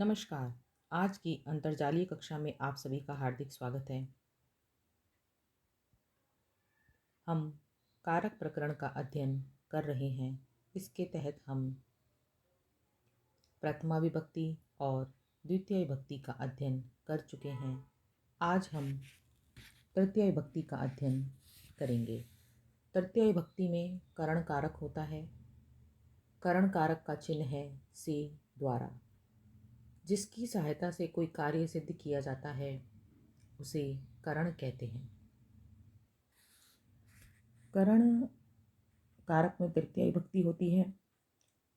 नमस्कार। आज की अंतर्जालीय कक्षा में आप सभी का हार्दिक स्वागत है। हम कारक प्रकरण का अध्ययन कर रहे हैं। इसके तहत हम प्रथमा विभक्ति और द्वितीय विभक्ति का अध्ययन कर चुके हैं। आज हम तृतीय विभक्ति का अध्ययन करेंगे। तृतीय विभक्ति में करण कारक होता है। करण कारक का चिन्ह है से द्वारा। जिसकी सहायता से कोई कार्य सिद्ध किया जाता है उसे करण कहते हैं। करण कारक में तृतीय विभक्ति होती है।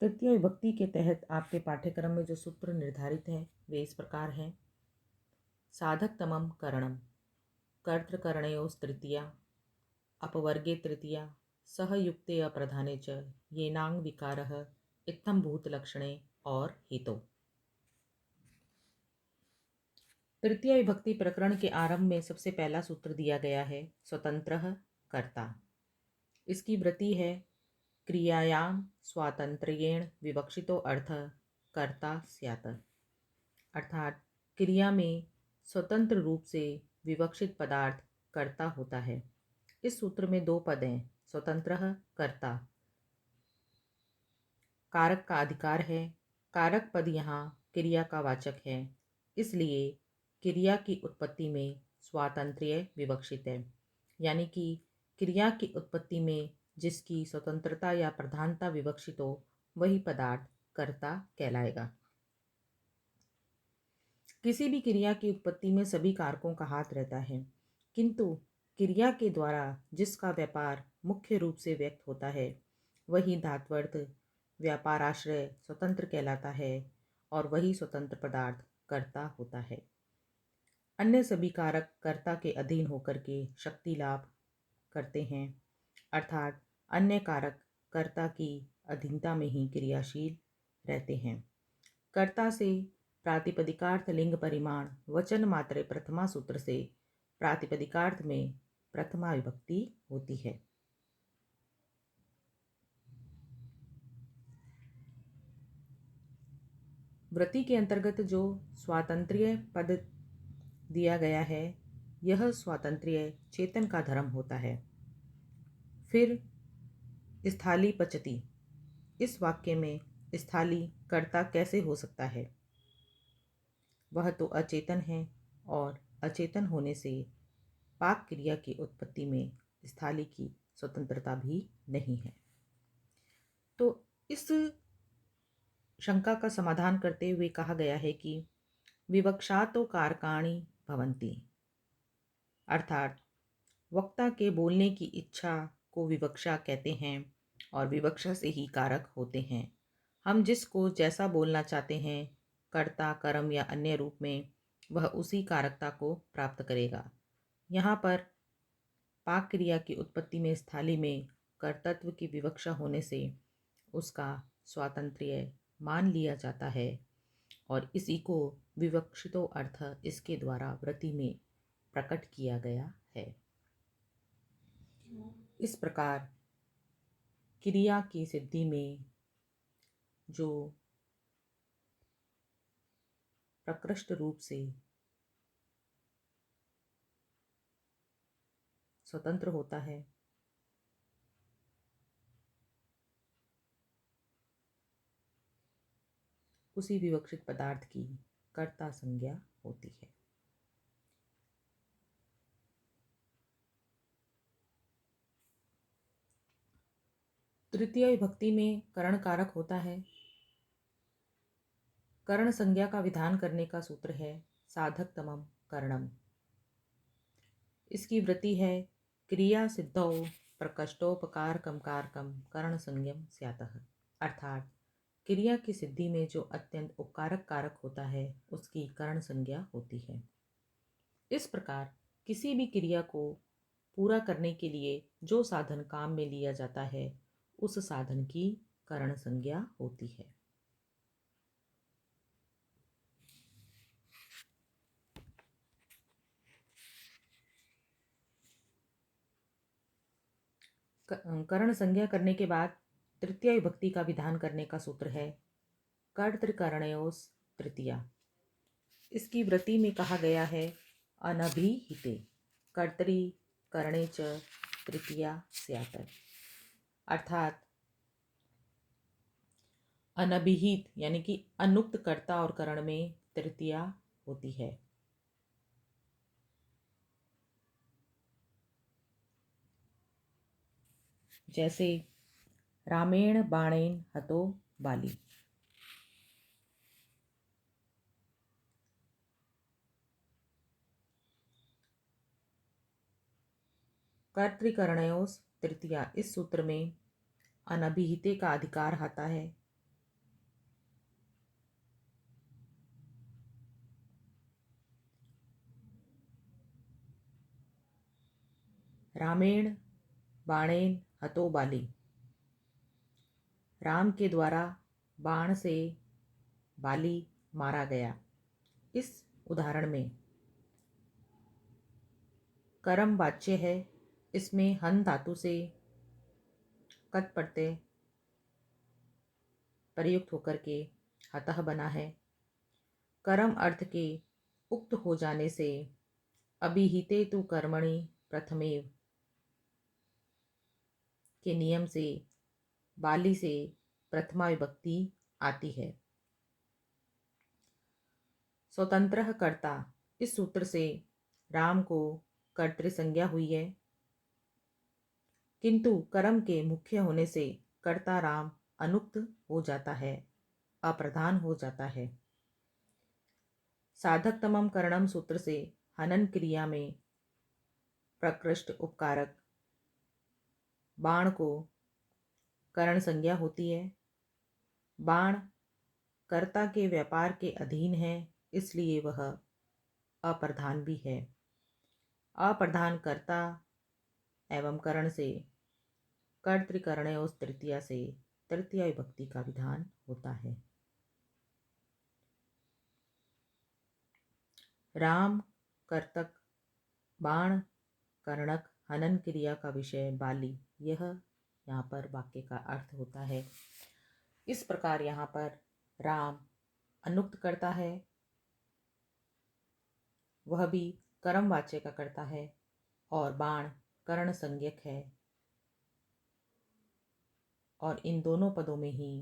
तृतीय विभक्ति के तहत आपके पाठ्यक्रम में जो सूत्र निर्धारित हैं वे इस प्रकार हैं। साधकतमं करणम कर्तृकरणयोस् तृतीया अपवर्गे तृतीया सहयुक्ते अप्रधाने च येनांग विकारः इत्थं भूतलक्षणे और हेतु। तृतीय विभक्ति प्रकरण के आरंभ में सबसे पहला सूत्र दिया गया है स्वतंत्रः कर्ता। इसकी वृत्ति है क्रियायां स्वातंत्र्येण विवक्षितो अर्थः कर्ता स्यात्। अर्थात क्रिया में स्वतंत्र रूप से विवक्षित पदार्थ कर्ता होता है। इस सूत्र में दो पद हैं, स्वतंत्रः कर्ता। कारक का अधिकार है। कारक पद यहाँ क्रिया का वाचक है, इसलिए क्रिया की उत्पत्ति में स्वातंत्र्य विवक्षित है। यानी कि क्रिया की उत्पत्ति में जिसकी स्वतंत्रता या प्रधानता विवक्षित हो वही पदार्थ कर्ता कहलाएगा। किसी भी क्रिया की उत्पत्ति में सभी कारकों का हाथ रहता है, किंतु क्रिया के द्वारा जिसका व्यापार मुख्य रूप से व्यक्त होता है वही धात्वर्थ व्यापाराश्रय स्वतंत्र कहलाता है और वही स्वतंत्र पदार्थ कर्ता होता है। अन्य सभी कारक कर्ता के अधीन होकर के शक्ति लाभ करते हैं, अर्थात अन्य कारक कर्ता की अधीनता में ही क्रियाशील रहते हैं। कर्ता से प्रातिपदिकार्थ लिंग परिमाण वचन मात्रे प्रथमा सूत्र से प्रातिपदिकार्थ में प्रथमा विभक्ति होती है। वृत्ति के अंतर्गत जो स्वातंत्र्य पद दिया गया है यह स्वातंत्र्य चेतन का धर्म होता है। फिर स्थाली पचती, इस वाक्य में स्थाली कर्ता कैसे हो सकता है? वह तो अचेतन है और अचेतन होने से पाक क्रिया की उत्पत्ति में स्थाली की स्वतंत्रता भी नहीं है। तो इस शंका का समाधान करते हुए कहा गया है कि विवक्षा तो कारकाणी भवंती, अर्थात वक्ता के बोलने की इच्छा को विवक्षा कहते हैं और विवक्षा से ही कारक होते हैं। हम जिसको जैसा बोलना चाहते हैं कर्ता कर्म या अन्य रूप में वह उसी कारकता को प्राप्त करेगा। यहाँ पर पाक क्रिया की उत्पत्ति में स्थाली में कर्तृत्व की विवक्षा होने से उसका स्वातंत्र्य मान लिया जाता है और इसी को विवक्षितो अर्थ इसके द्वारा वृत्ति में प्रकट किया गया है। इस प्रकार क्रिया की सिद्धि में जो प्रकृष्ट रूप से स्वतंत्र होता है उसी विवक्षित पदार्थ की कर्ता संज्ञा होती है। तृतीय विभक्ति में करण कारक होता है। करण संज्ञा का विधान करने का सूत्र है साधकतमं करणम। इसकी वृत्ति है क्रिया सिद्धौ प्रकृष्टोपकारकम कारकम करण संज्ञम स्यातः, अर्थात क्रिया की सिद्धि में जो अत्यंत उपकारक कारक होता है उसकी करण संज्ञा होती है। इस प्रकार किसी भी क्रिया को पूरा करने के लिए जो साधन काम में लिया जाता है उस साधन की करण संज्ञा होती है। करण संज्ञा करने के बाद तृतीय विभक्ति का विधान करने का सूत्र है कर्तृकरणयोस् तृतीया। इसकी वृत्ति में कहा गया है अनभिहिते कर्तरि करणे च तृतीया स्यात्, अर्थात अनभिहित यानी कि अनुक्त कर्ता और करण में तृतीया होती है। जैसे रामेण बाणेन हतो बाली। कर्तृकरणयोस् तृतीया, इस सूत्र में अनभिहिते का अधिकार आता है। रामेण बाणेन हतो बाली, राम के द्वारा बाण से बाली मारा गया। इस उदाहरण में कर्म वाच्य है, इसमें हन धातु से कत प्रत्यय प्रयुक्त होकर के हतः बना है। कर्म अर्थ के उक्त हो जाने से अभिहिते तु कर्मणि प्रथमेव के नियम से बाली से प्रथमा विभक्ति आती है। स्वतंत्र कर्ता, इस सूत्र से राम को कर्तृ संज्ञा हुई है, किंतु कर्म के मुख्य होने से कर्ता राम अनुक्त हो जाता है, अप्रधान हो जाता है। साधक तमम करणम सूत्र से हनन क्रिया में प्रकृष्ट उपकारक बाण को करण संज्ञा होती है। बाण कर्ता के व्यापार के अधीन है, इसलिए वह अप्रधान भी है। अप्रधान कर्ता एवं करण से कर्तृकरणयोस् तृतीया से तृतीया विभक्ति का विधान होता है। राम कर्तक बाण कर्णक हनन क्रिया का विषय बाली, यह यहाँ पर वाक्य का अर्थ होता है। इस प्रकार यहाँ पर राम अनुक्त करता है, वह भी कर्म वाच्य का करता है, और बाण कर्ण संज्ञक है, और इन दोनों पदों में ही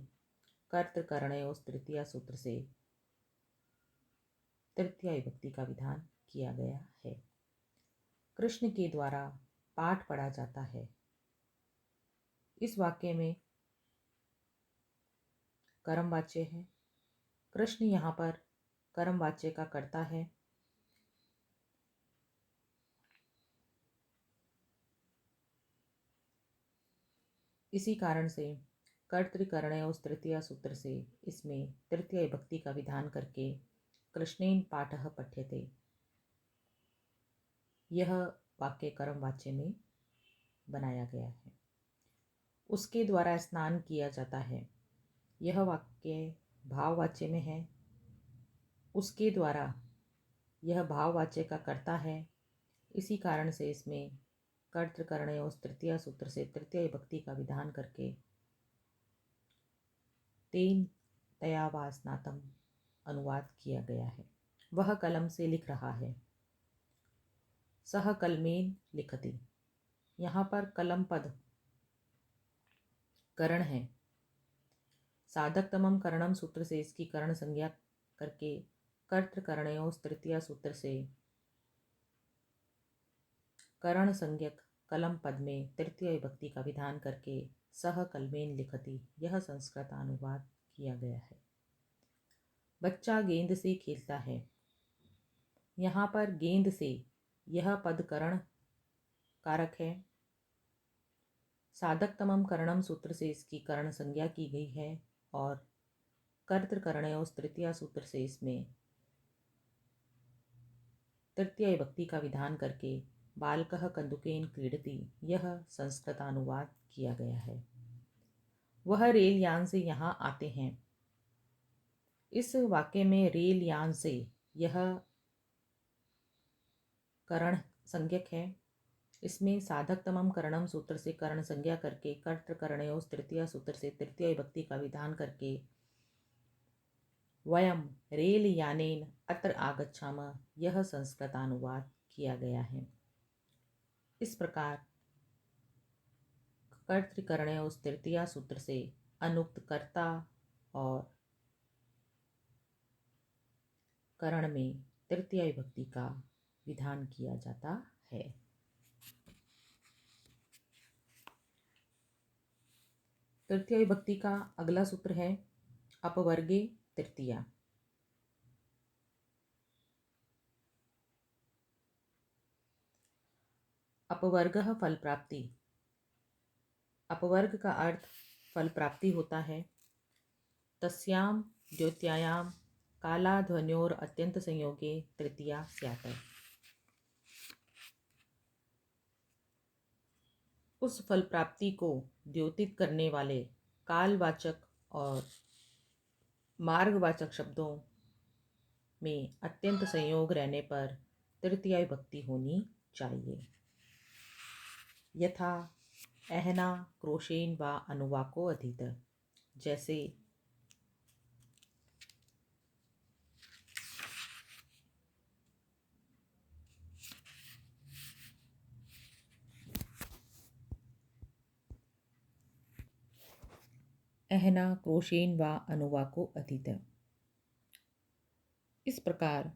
कर्तृकरणयोस् तृतीया सूत्र से तृतीया विभक्ति का विधान किया गया है। कृष्ण के द्वारा पाठ पढ़ा जाता है। इस वाक्य में कर्म वाच्य है। कृष्ण यहाँ पर कर्म वाच्य का कर्ता है। इसी कारण से कर्तृकरणयोस् तृतीया सूत्र से इसमें तृतीया विभक्ति का विधान करके कृष्णेन पाठः पठ्यते, यह वाक्य कर्म वाच्य में बनाया गया है। उसके द्वारा स्नान किया जाता है, यह वाक्य भाववाच्य में है। उसके द्वारा, यह भाववाच्य का कर्ता है। इसी कारण से इसमें कर्तृकरणयोस् तृतीया सूत्र से तृतीया विभक्ति का विधान करके तेन तया वा स्नातम अनुवाद किया गया है। वह कलम से लिख रहा है। सह कलमेन लिखति, यहाँ पर कलम पद करण है। साधक तमम करणम सूत्र से इसकी करण संज्ञा करके कर्तृकरणयोस् तृतीया सूत्र से करण संज्ञक कलम पद में तृतीय विभक्ति का विधान करके सह कलमेन लिखति, यह संस्कृत अनुवाद किया गया है। बच्चा गेंद से खेलता है, यहाँ पर गेंद से यह पद करण कारक है। साधक तमम करणम सूत्र से इसकी करण संज्ञा की गई है, और कर्तृकरणयोस् तृतीया सूत्र से इसमें तृतीय विभक्ति का विधान करके बालकः कन्दुकेन क्रीडति, यह संस्कृतानुवाद किया गया है। वह रेल यान से यहाँ आते हैं। इस वाक्य में रेल यान से यह करण संज्ञक है। इसमें साधक तमम करणम सूत्र से करण संज्ञा करके कर्तृकरणयोस् तृतीया सूत्र से तृतीया विभक्ति का विधान करके वयम रेल यानेन अत्र आगच्छामः यह संस्कृतानुवाद किया गया है। इस प्रकार कर्तृकर्णयोः तृतीया सूत्र से अनुक्त कर्ता और करण में तृतीया विभक्ति का विधान किया जाता है। तृतीया विभक्ति का अगला सूत्र है अपवर्गे तृतीया। अपवर्गः फल प्राप्ति। अपवर्ग का अर्थ फल प्राप्ति होता है। तस्याम द्योत्यायाम कालाध्वन्योर अत्यंत संयोगे तृतीया स्यात्। उस फल प्राप्ति को द्योतित करने वाले कालवाचक और मार्गवाचक शब्दों में अत्यंत संयोग रहने पर तृतीया विभक्ति होनी चाहिए। यथा अहना क्रोशेन व अनुवाको अधीत। जैसे अहना क्रोशेन व अनुवाको अधीत। इस प्रकार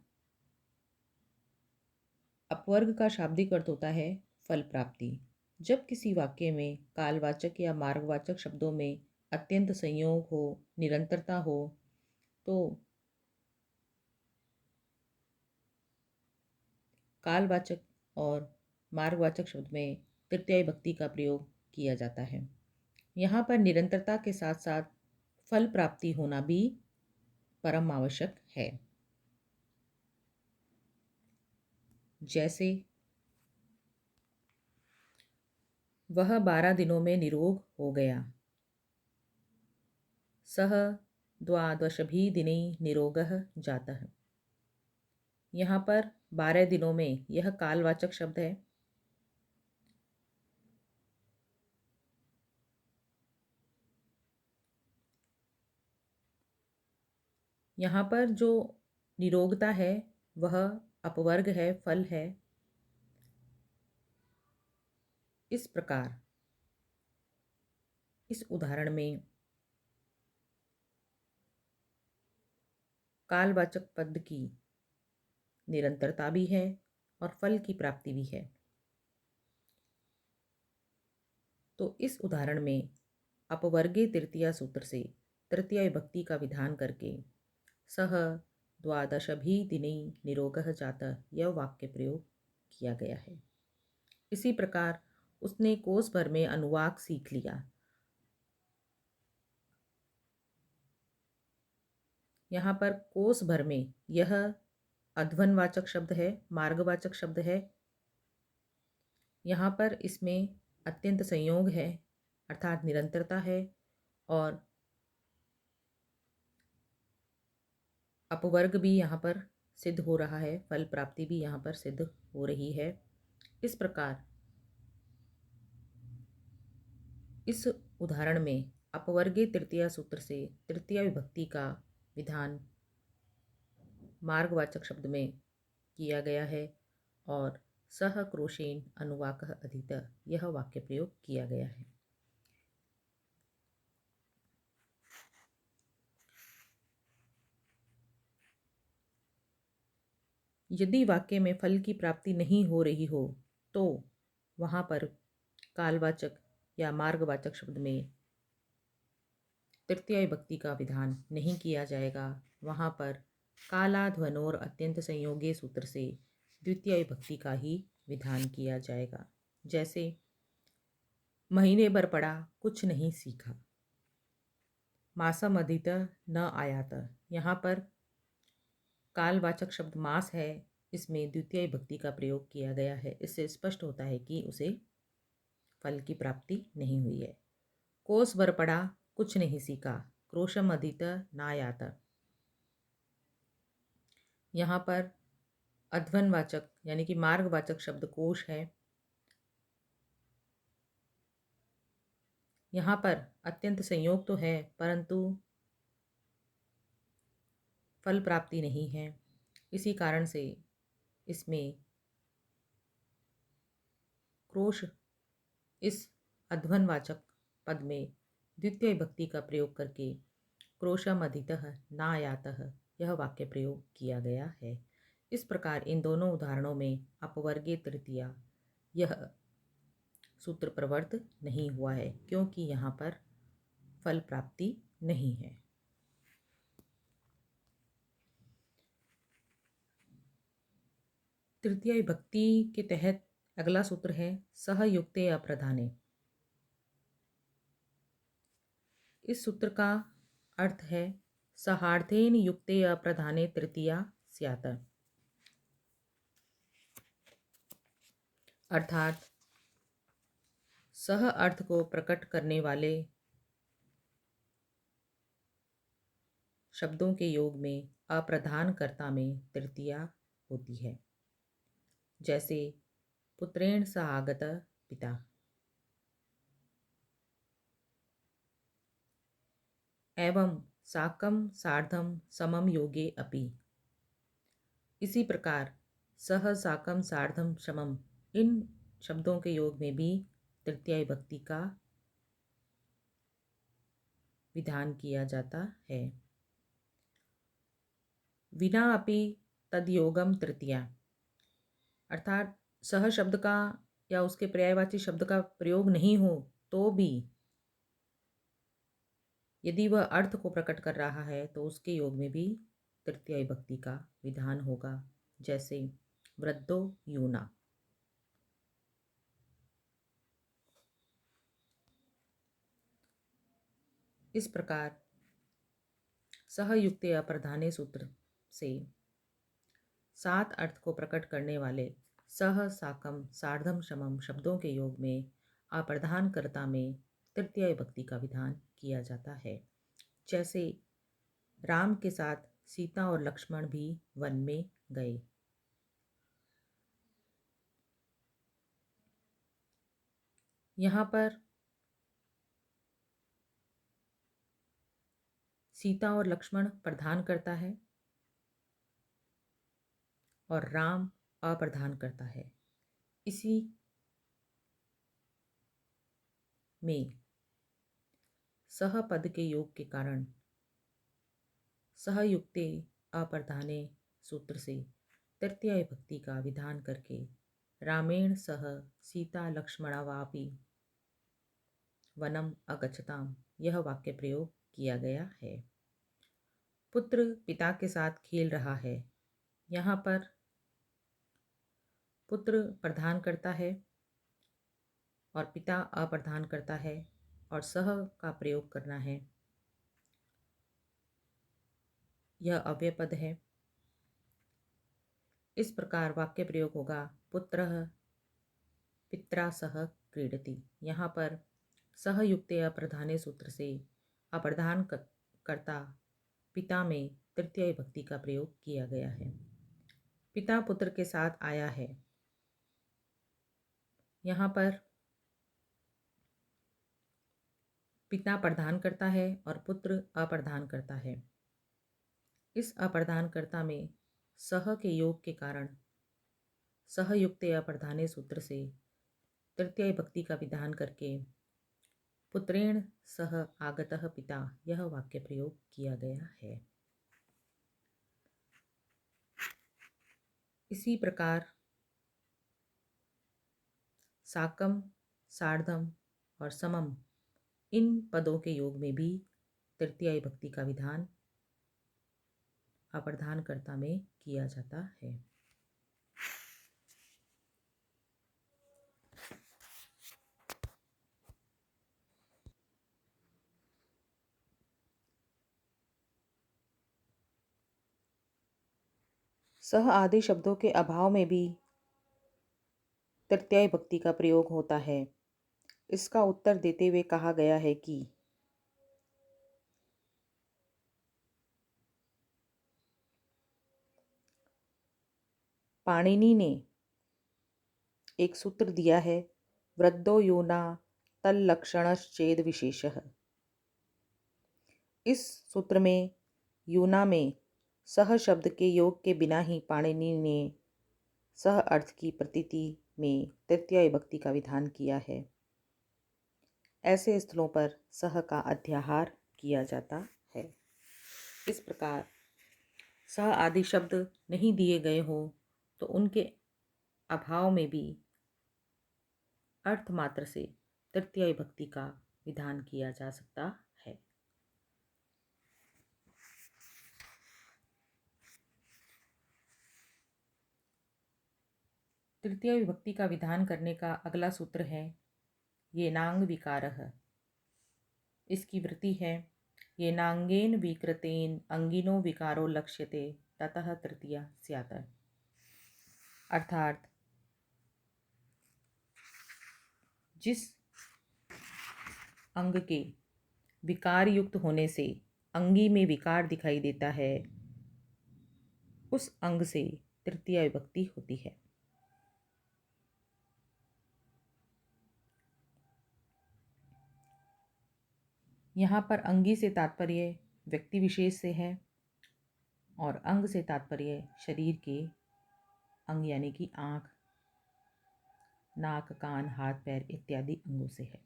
अपवर्ग का शाब्दिक अर्थ होता है फल प्राप्ति। जब किसी वाक्य में कालवाचक या मार्गवाचक शब्दों में अत्यंत संयोग हो, निरंतरता हो, तो कालवाचक और मार्गवाचक शब्द में तृतीया विभक्ति का प्रयोग किया जाता है। यहाँ पर निरंतरता के साथ साथ फल प्राप्ति होना भी परम आवश्यक है। जैसे वह 12 दिनों में निरोग हो गया। सः द्वादशभिः दिनैः निरोगः जातः। यहाँ पर 12 दिनों में यह कालवाचक शब्द है। यहाँ पर जो निरोगता है वह अपवर्ग है, फल है। इस प्रकार इस उदाहरण में कालवाचक पद की निरंतरता भी है और फल की प्राप्ति भी है। तो इस उदाहरण में अपवर्गे तृतीया सूत्र से तृतीया विभक्ति का विधान करके सह द्वादशभिः दिनैः निरोगः जातः यह वाक्य प्रयोग किया गया है। इसी प्रकार उसने कोस भर में अनुवाक सीख लिया। यहाँ पर कोस भर में यह अध्वनवाचक शब्द है, मार्गवाचक शब्द है। यहाँ पर इसमें अत्यंत संयोग है अर्थात निरंतरता है और अपवर्ग भी यहाँ पर सिद्ध हो रहा है, फल प्राप्ति भी यहाँ पर सिद्ध हो रही है। इस प्रकार इस उदाहरण में अपवर्गे तृतीया सूत्र से तृतीया विभक्ति का विधान मार्गवाचक शब्द में किया गया है और सह क्रोशेन अनुवाकः अधीत यह वाक्य प्रयोग किया गया है। यदि वाक्य में फल की प्राप्ति नहीं हो रही हो तो वहाँ पर कालवाचक या मार्गवाचक शब्द में तृतीया विभक्ति का विधान नहीं किया जाएगा। वहाँ पर कालाध्वनोर अत्यंत संयोगे सूत्र से द्वितीय विभक्ति का ही विधान किया जाएगा। जैसे महीने भर पढ़ा कुछ नहीं सीखा। मासम अधीत न आयात। यहाँ पर कालवाचक शब्द मास है, इसमें द्वितीय विभक्ति का प्रयोग किया गया है। इससे स्पष्ट होता है कि उसे फल की प्राप्ति नहीं हुई है। कोस भर पढ़ा कुछ नहीं सीखा। क्रोशम अधीत नायात। यहाँ पर अध्वनवाचक यानी कि मार्गवाचक शब्द कोश है। यहाँ पर अत्यंत संयोग तो है परंतु फल प्राप्ति नहीं है। इसी कारण से इसमें क्रोश इस अध्वनवाचक पद में द्वितीय विभक्ति का प्रयोग करके क्रोशमधितः नायातः यह वाक्य प्रयोग किया गया है। इस प्रकार इन दोनों उदाहरणों में अपवर्गीय तृतीया यह सूत्र प्रवर्त नहीं हुआ है, क्योंकि यहाँ पर फल प्राप्ति नहीं है। तृतीय विभक्ति के तहत अगला सूत्र है सहयुक्ते अप्रधाने। इस सूत्र का अर्थ है सहार्थेन युक्ते अप्रधाने तृतीया स्यात्, अर्थात सह अर्थ को प्रकट करने वाले शब्दों के योग में अप्रधान कर्ता में तृतीया होती है। जैसे पुत्रेण सह आगत पिता, एवं साकं सार्धं समम योगे अपि। इसी प्रकार सह साकं सार्धं समम इन शब्दों के योग में भी तृतीय विभक्ति का विधान किया जाता है। विना अपि तदयोगम तृतीया, अर्थात सह शब्द का या उसके पर्यायवाची शब्द का प्रयोग नहीं हो तो भी यदि वह अर्थ को प्रकट कर रहा है तो उसके योग में भी तृतीय विभक्ति का विधान होगा। जैसे वृद्धो यूना। इस प्रकार सहयुक्ते अप्रधाने सूत्र से 7 अर्थ को प्रकट करने वाले सह साकम सार्धम समम शब्दों के योग में अप्रधान कर्ता में तृतीय विभक्ति का विधान किया जाता है। जैसे राम के साथ सीता और लक्ष्मण भी वन में गए। यहाँ पर सीता और लक्ष्मण प्रधान करता है और राम अप्रधान करता है। इसी में सह पद के योग के कारण सहयुक्ते अप्रधाने सूत्र से तृतीय विभक्ति का विधान करके रामेण सह सीता लक्ष्मणावापि वनम अगच्छताम यह वाक्य प्रयोग किया गया है। पुत्र पिता के साथ खेल रहा है। यहाँ पर पुत्र प्रधान करता है और पिता अप्रधान करता है और सह का प्रयोग करना है। यह अव्यय पद है। इस प्रकार वाक्य प्रयोग होगा पुत्रः पित्रा सह क्रीडति। यहाँ पर सहयुक्ते अप्रधाने सूत्र से अप्रधान कर्ता पिता में तृतीय विभक्ति का प्रयोग किया गया है। पिता पुत्र के साथ आया है। यहाँ पर पिता प्रधान करता है और पुत्र अप्रधान करता है। इस अप्रधान कर्ता में सह के योग के कारण सहयुक्ते अप्रधाने सूत्र से तृतीय विभक्ति का विधान करके पुत्रेण सह आगतः पिता यह वाक्य प्रयोग किया गया है। इसी प्रकार साकम सार्धम और समम इन पदों के योग में भी तृतीय विभक्ति का विधान अप्रधान कर्ता में किया जाता है। सह आदि शब्दों के अभाव में भी तृतीय विभक्ति का प्रयोग होता है। इसका उत्तर देते हुए कहा गया है कि पाणिनि ने एक सूत्र दिया है वृद्धो योना तल्लक्षणश्चेद विशेषः। इस सूत्र में यूना में सह शब्द के योग के बिना ही पाणिनि ने सह अर्थ की प्रतीति में तृतीया विभक्ति का विधान किया है। ऐसे स्थलों पर सह का अध्याहार किया जाता है। इस प्रकार सह आदि शब्द नहीं दिए गए हो तो उनके अभाव में भी अर्थ मात्र से तृतीया विभक्ति का विधान किया जा सकता है। तृतीय विभक्ति का विधान करने का अगला सूत्र है येनांग विकारः। इसकी वृत्ति है येनांगेन विकृतेन अंगिनो विकारो लक्ष्यते ततः तृतीया स्यात्। अर्थात जिस अंग के विकार युक्त होने से अंगी में विकार दिखाई देता है उस अंग से तृतीया विभक्ति होती है। यहाँ पर अंगी से तात्पर्य व्यक्ति विशेष से है और अंग से तात्पर्य शरीर के अंग यानी कि आँख, नाक, कान, हाथ, पैर इत्यादि अंगों से है।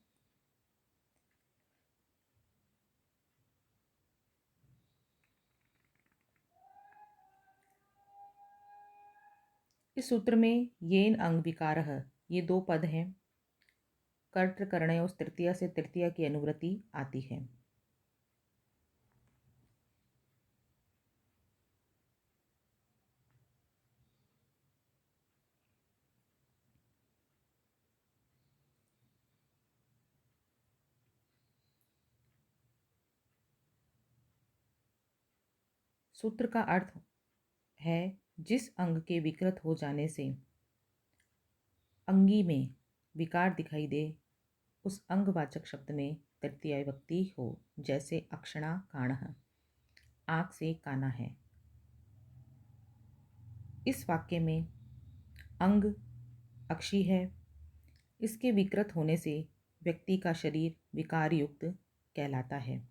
इस सूत्र में येन अंग विकारः ये दो पद हैं। कर्तृ कर्णयोः तृतीया से तृतीया की अनुवृत्ति आती है। सूत्र का अर्थ है जिस अंग के विकृत हो जाने से अंगी में विकार दिखाई दे उस अंगवाचक शब्द में तृतीया विभक्ति हो। जैसे अक्षणा काणः, आँख से काना है। इस वाक्य में अंग अक्षी है। इसके विकृत होने से व्यक्ति का शरीर विकार युक्त कहलाता है।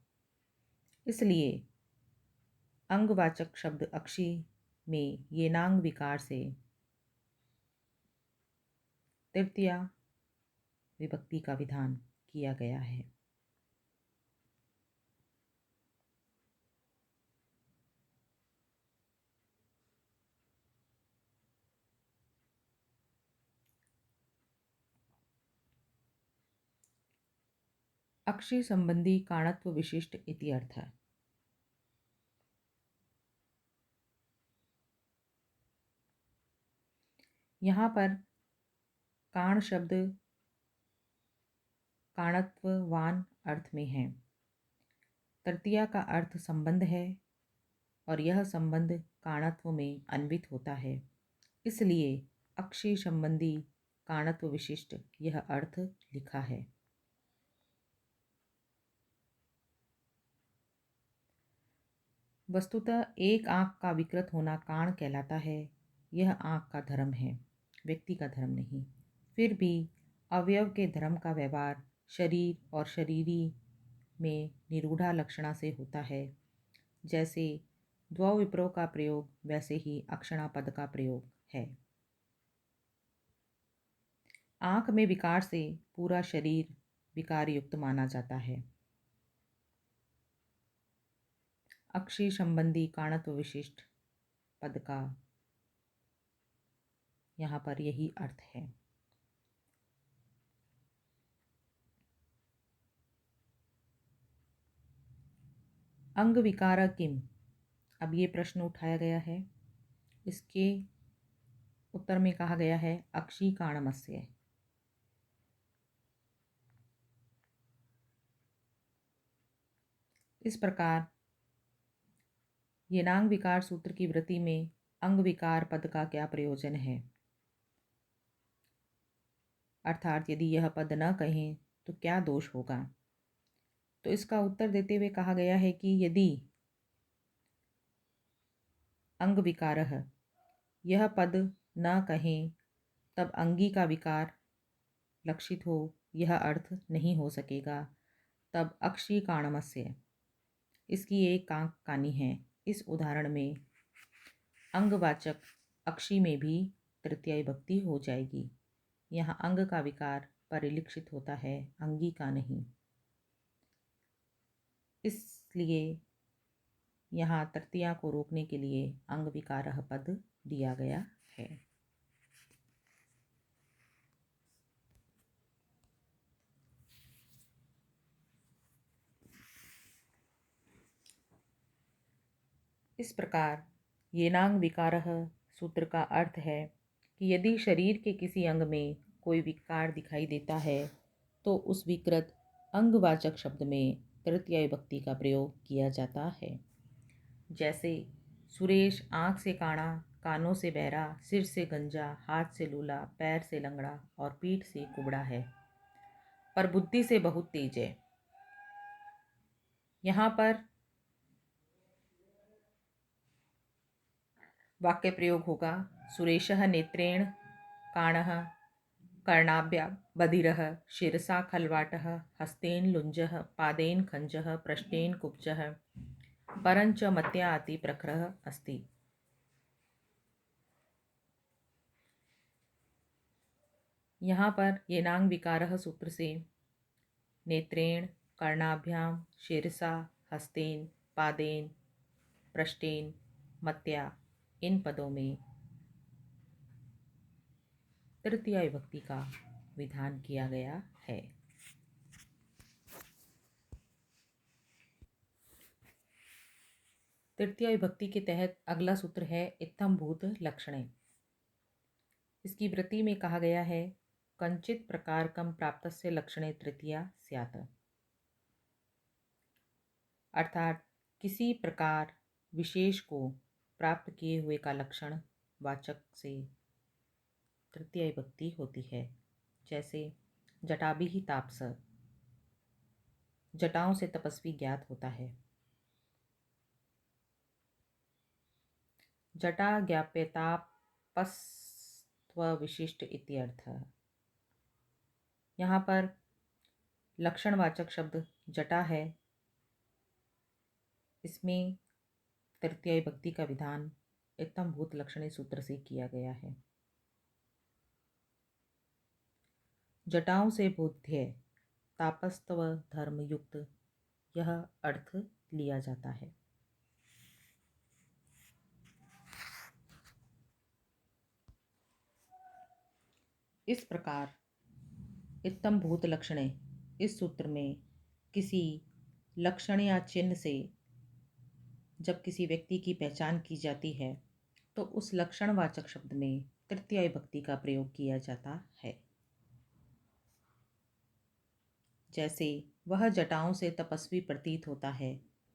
इसलिए अंगवाचक शब्द अक्षी में येनांग विकार से तृतीया विभक्ति का विधान किया गया है। अक्षी संबंधी काणत्व विशिष्ट इति अर्थ है। यहाँ पर काण शब्द काणत्ववान अर्थ में है। तृतीया का अर्थ संबंध है और यह संबंध काणत्व में अन्वित होता है। इसलिए अक्षी संबंधी काणत्व विशिष्ट यह अर्थ लिखा है। वस्तुतः एक आँख का विकृत होना काण कहलाता है। यह आँख का धर्म है, व्यक्ति का धर्म नहीं। फिर भी अवयव के धर्म का व्यवहार शरीर और शरीरी में निरूढ़ा लक्षणा से होता है। जैसे द्वौ का प्रयोग वैसे ही अक्षणा पद का प्रयोग है। आँख में विकार से पूरा शरीर विकार युक्त माना जाता है। अक्षी संबंधी काणत्व विशिष्ट पद का यहाँ पर यही अर्थ है। अंग विकार किम, अब ये प्रश्न उठाया गया है। इसके उत्तर में कहा गया है अक्षी काणमस्य। इस प्रकार येनांग विकार सूत्र की वृत्ति में अंग विकार पद का क्या प्रयोजन है, अर्थात यदि यह पद न कहें तो क्या दोष होगा। तो इसका उत्तर देते हुए कहा गया है कि यदि अंग विकारः यह पद न कहें तब अंगी का विकार लक्षित हो यह अर्थ नहीं हो सकेगा। तब अक्षी काणमस्य इसकी एक आँख कानी है। इस उदाहरण में अंगवाचक अक्षी में भी तृतीया विभक्ति हो जाएगी। यहाँ अंग का विकार परिलक्षित होता है, अंगी का नहीं। इसलिए यहाँ तृतीया को रोकने के लिए अंग विकारः पद दिया गया है। इस प्रकार येनांग विकारः सूत्र का अर्थ है कि यदि शरीर के किसी अंग में कोई विकार दिखाई देता है तो उस विकृत अंगवाचक शब्द में तृतीया विभक्ति का प्रयोग किया जाता है। जैसे सुरेश आँख से काणा, कानों से बहरा, सिर से गंजा, हाथ से लूला, पैर से लंगड़ा और पीठ से कुबड़ा है, पर बुद्धि से बहुत तेज है। यहाँ पर वाक्य प्रयोग होगा सुरेशः नेत्रेण काणः, कर्णाभ्या बधिरः, शिरसा खलवाटः, हस्तेन लुञ्जः, पादेन खंजः, पृष्ठेन कुब्जः, परंच मत्या अति प्रखरः अस्ति। यहाँ पर येनांग विकारः सूत्र से नेत्रेण, कर्णाभ्याम, शिरसा, हस्तेन, पादेन, पृष्ठेन, मत्या इन पदों में तृतीया विभक्ति का विधान किया गया है। तृतीया विभक्ति के तहत अगला सूत्र है इत्थम भूत लक्षणे। इसकी वृत्ति में कहा गया है कंचित प्रकारकम प्राप्तस्य लक्षणे तृतीया स्यात्, अर्थात किसी प्रकार विशेष को प्राप्त किए हुए का लक्षण वाचक से तृतीया विभक्ति होती है। जैसे जटाभिः तापस, जटाओं से तपस्वी ज्ञात होता है। जटा ज्ञाप्यतापस्त्व विशिष्ट इत्यर्थ। यहाँ पर लक्षणवाचक शब्द जटा है, इसमें तृतीया विभक्ति का विधान इत्थम भूत लक्षणे सूत्र से किया गया है। जटाओं से बोध्य तापस्तव धर्मयुक्त यह अर्थ लिया जाता है। इस प्रकार इत्थम भूत लक्षणे इस सूत्र में किसी लक्षण या चिन्ह से जब किसी व्यक्ति की पहचान की जाती है तो उस लक्षणवाचक शब्द में तृतीया विभक्ति का प्रयोग किया जाता है। जैसे वह जटाओं से तपस्वी प्रतीत होता है।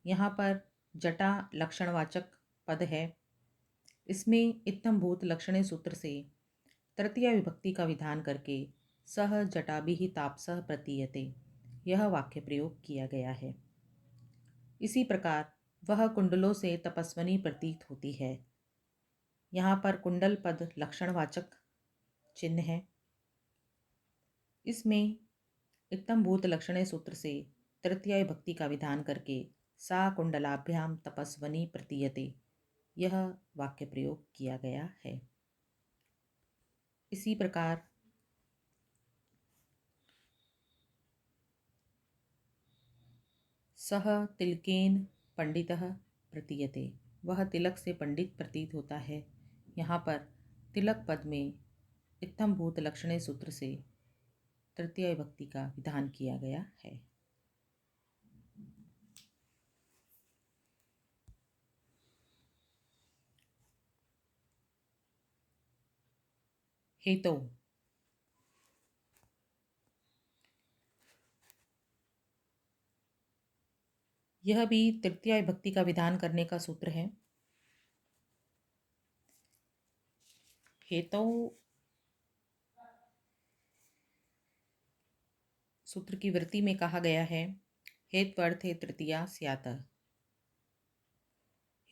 यहाँ पर जटा लक्षणवाचक पद है, इसमें इत्थम भूत लक्षणे सूत्र से तृतीया विभक्ति का विधान करके सह जटाभिः तापसः प्रतीयते यह वाक्य प्रयोग किया गया है। इसी प्रकार वह कुंडलों से तपस्विनी प्रतीत होती है। यहाँ पर कुंडल पद लक्षणवाचक चिन्ह है, इसमें इत्थम भूत लक्षणे सूत्र से तृतीया विभक्ति का विधान करके सा कुंडलाभ्याम तपस्विनी प्रतीयते यह वाक्य प्रयोग किया गया है। इसी प्रकार सह तिलकेन पंडितः प्रतीयते वह तिलक से पंडित प्रतीत होता है। यहाँ पर तिलक पद में इत्थम भूत लक्षणे सूत्र से तृतीया विभक्ति का विधान किया गया है। हेतु यह भी तृतीया विभक्ति का विधान करने का सूत्र है। हेतु सूत्र की वृत्ति में कहा गया है हेतु अर्थे तृतीया स्यात्,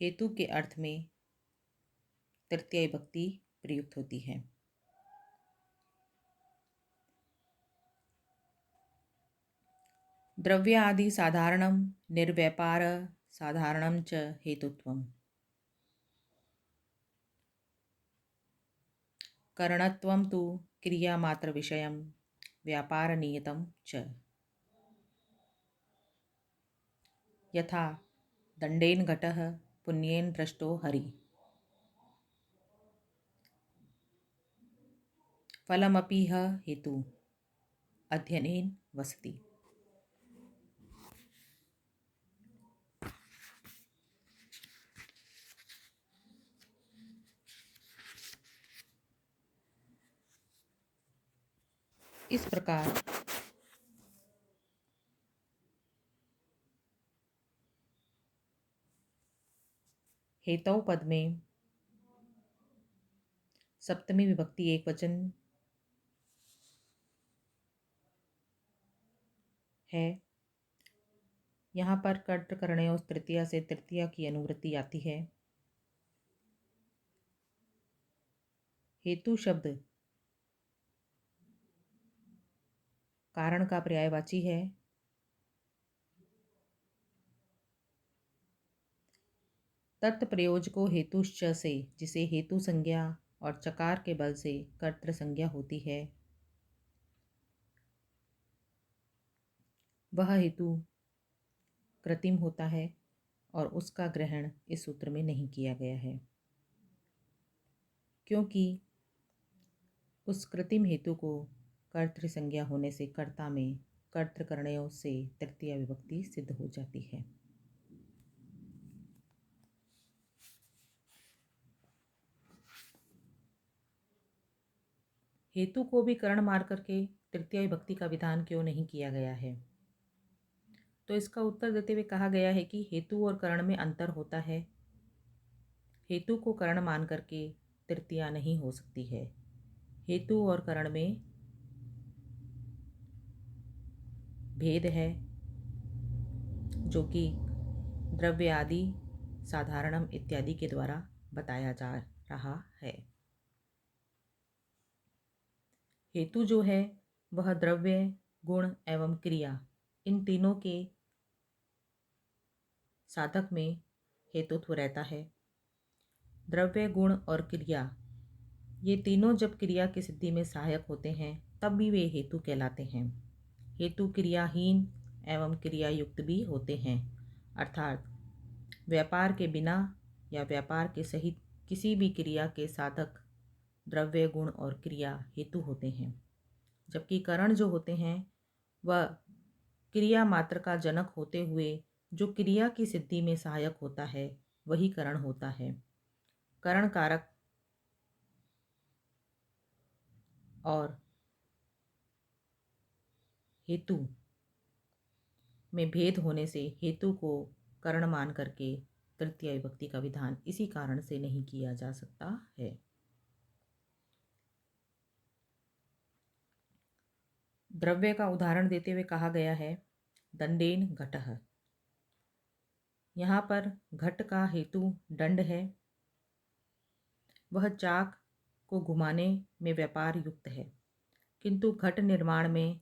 हेतु के अर्थ में तृतीया विभक्ति प्रयुक्त होती है। द्रव्य आदि साधारणम निर्व्यापार साधारणम च हेतुत्वम। करणत्वं तु क्रियामात्रविषयं व्यापारनियतं च। यथा दण्डेन घटः पुण्येन दृष्टो हरि। फलमपि ह हेतु अध्ययनेन वसति। इस प्रकार हेतौ पद में सप्तमी विभक्ति एक वचन है। यहाँ पर कर्त करणयों तृतीया से तृतीया की अनुवृत्ति आती है। हेतु शब्द कारण का पर्यायवाची है। तत्प्रयोजको हेतुश्च से, जिसे हेतु संज्ञा और चकार के बल से कर्तृ संज्ञा होती है, वह हेतु कृत्रिम होता है और उसका ग्रहण इस सूत्र में नहीं किया गया है, क्योंकि उस कृत्रिम हेतु को कर्तृ संज्ञा होने से कर्ता में कर्तृकरणयों से तृतीया विभक्ति सिद्ध हो जाती है। हेतु को भी करण मार करके तृतीया विभक्ति का विधान क्यों नहीं किया गया है? तो इसका उत्तर देते हुए कहा गया है कि हेतु और करण में अंतर होता है। हेतु को करण मान करके तृतीया नहीं हो सकती है। हेतु और करण में भेद है, जो कि द्रव्य आदि साधारणम इत्यादि के द्वारा बताया जा रहा है। हेतु जो है वह द्रव्य, गुण एवं क्रिया, इन तीनों के साधक में हेतुत्व रहता है। द्रव्य, गुण और क्रिया, ये तीनों जब क्रिया की सिद्धि में सहायक होते हैं तब भी वे हेतु कहलाते हैं। हेतु क्रियाहीन एवं क्रिया युक्त भी होते हैं, अर्थात व्यापार के बिना या व्यापार के सहित किसी भी क्रिया के साधक द्रव्य, गुण और क्रिया हेतु होते हैं। जबकि करण जो होते हैं वह क्रिया मात्र का जनक होते हुए जो क्रिया की सिद्धि में सहायक होता है वही करण होता है। करण कारक और हेतु में भेद होने से हेतु को करण मान करके तृतीया विभक्ति का विधान इसी कारण से नहीं किया जा सकता है। द्रव्य का उदाहरण देते हुए कहा गया है दंडेन घटः। यहाँ पर घट का हेतु दंड है। वह चाक को घुमाने में व्यापार युक्त है, किंतु घट निर्माण में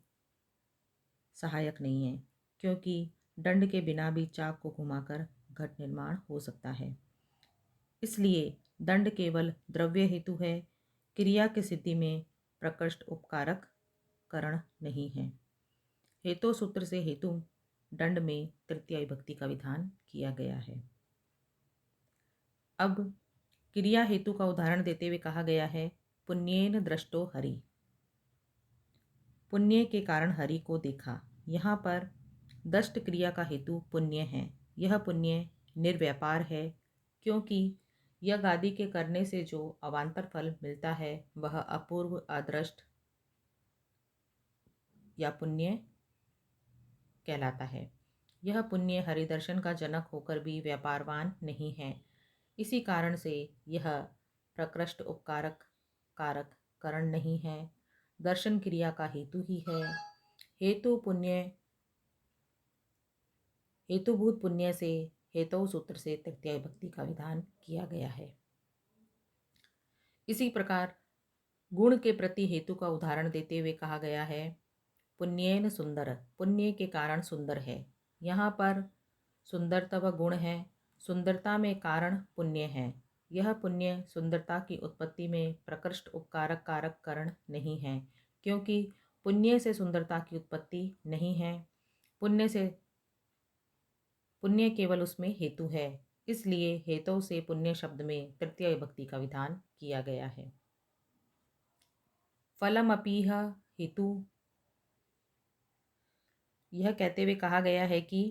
सहायक नहीं है, क्योंकि दंड के बिना भी चाक को घुमाकर घट निर्माण हो सकता है। इसलिए दंड केवल द्रव्य हेतु है, क्रिया की सिद्धि में प्रकृष्ट उपकारक करण नहीं है। हेतु सूत्र से हेतु दंड में तृतीया विभक्ति का विधान किया गया है। अब क्रिया हेतु का उदाहरण देते हुए कहा गया है पुण्येन दृष्टो हरि। पुण्य के कारण हरि को देखा। यहाँ पर दष्ट क्रिया का हेतु पुण्य है। यह पुण्य निर्व्यापार है, क्योंकि यज्ञ आदि के करने से जो अवान्तर फल मिलता है वह अपूर्व, अदृष्ट या पुण्य कहलाता है। यह पुण्य हरिदर्शन का जनक होकर भी व्यापारवान नहीं है। इसी कारण से यह प्रकृष्ट उपकारक कारक करण नहीं है, दर्शन क्रिया का हेतु ही है। हेतु पुण्य, हेतुभूत पुण्य से हेतु सूत्र से तृतीया विभक्ति का विधान किया गया है। इसी प्रकार गुण के प्रति हेतु का उदाहरण देते हुए कहा गया है पुण्येन सुंदर। पुण्य के कारण सुंदर है। यहाँ पर सुंदरता व गुण है। सुंदरता में कारण पुण्य है यह पुण्य सुंदरता की उत्पत्ति में प्रकृष्ट उपकारक कारक कारण नहीं है, क्योंकि पुण्य से सुंदरता की उत्पत्ति नहीं है। पुण्य केवल उसमें हेतु है, इसलिए हेतु से पुण्य शब्द में तृतीय विभक्ति का विधान किया गया है। फलमपीह हेतु, यह कहते हुए कहा गया है कि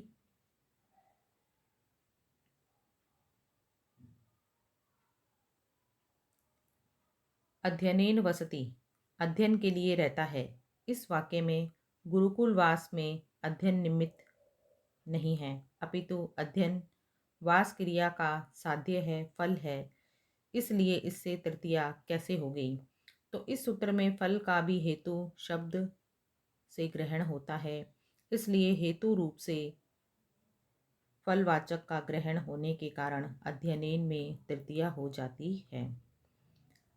अध्ययनेन वसति, अध्ययन के लिए रहता है। इस वाक्य में गुरुकुलवास में अध्ययन निमित्त नहीं है, अपितु अध्ययन वास क्रिया का साध्य है, फल है, इसलिए इससे तृतीया कैसे हो गई। तो इस सूत्र में फल का भी हेतु शब्द से ग्रहण होता है, इसलिए हेतु रूप से फलवाचक का ग्रहण होने के कारण अध्ययनेन में तृतीया हो जाती है।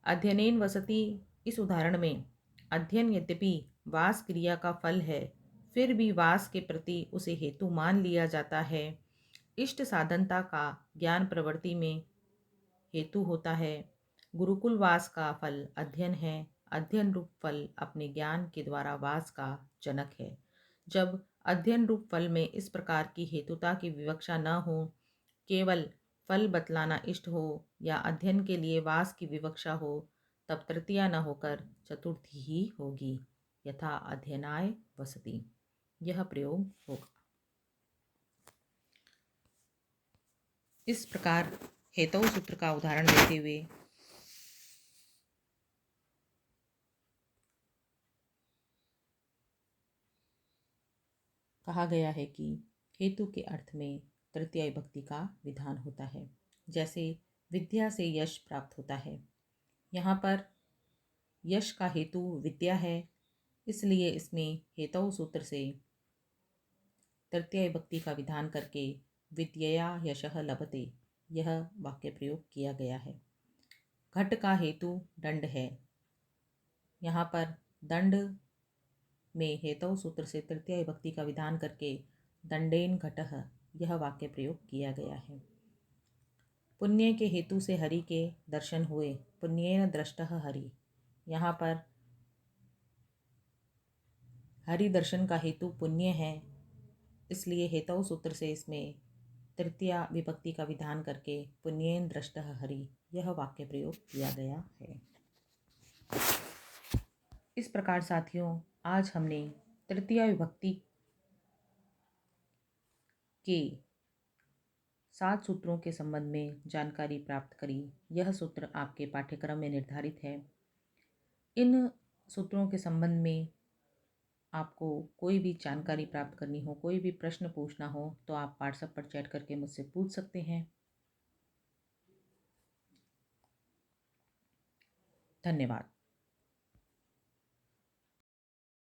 अध्ययनेन वसति, इस उदाहरण में अध्ययन यद्यपि वास क्रिया का फल है, फिर भी वास के प्रति उसे हेतु मान लिया जाता है। इष्ट साधनता का ज्ञान प्रवृत्ति में हेतु होता है। गुरुकुल वास का फल अध्ययन है। अध्ययन रूप फल अपने ज्ञान के द्वारा वास का जनक है। जब अध्ययन रूप फल में इस प्रकार की हेतुता की विवक्षा न हो, केवल फल बतलाना इष्ट हो या अध्ययन के लिए वास की विवक्षा हो, तब तृतीया न होकर चतुर्थी ही होगी, यथा अध्ययनाय वसति, यह प्रयोग होगा। इस प्रकार हेतु सूत्र का उदाहरण देते हुए कहा गया है कि हेतु के अर्थ में तृतीय विभक्ति का विधान होता है। जैसे विद्या से यश प्राप्त होता है, यहाँ पर यश का हेतु विद्या है, इसलिए इसमें हेतु सूत्र से तृतीय विभक्ति का विधान करके विद्यया यशः लभते, यह वाक्य प्रयोग किया गया है। घट का हेतु दंड है, यहाँ पर दंड में हेतु सूत्र से तृतीय विभक्ति का विधान करके दंडेन घटः, यह वाक्य प्रयोग किया गया है। पुण्य के हेतु से हरि के दर्शन हुए, पुण्येन दृष्टः हरि, यहाँ पर हरि दर्शन का हेतु पुण्य है, इसलिए हेतु सूत्र से इसमें तृतीय विभक्ति का विधान करके पुण्येन दृष्टः हरि, यह वाक्य प्रयोग किया गया है। इस प्रकार साथियों, आज हमने तृतीय विभक्ति के 7 सूत्रों के संबंध में जानकारी प्राप्त करी। यह सूत्र आपके पाठ्यक्रम में निर्धारित है। इन सूत्रों के संबंध में आपको कोई भी जानकारी प्राप्त करनी हो, कोई भी प्रश्न पूछना हो, तो आप व्हाट्सएप पर चैट करके मुझसे पूछ सकते हैं। धन्यवाद।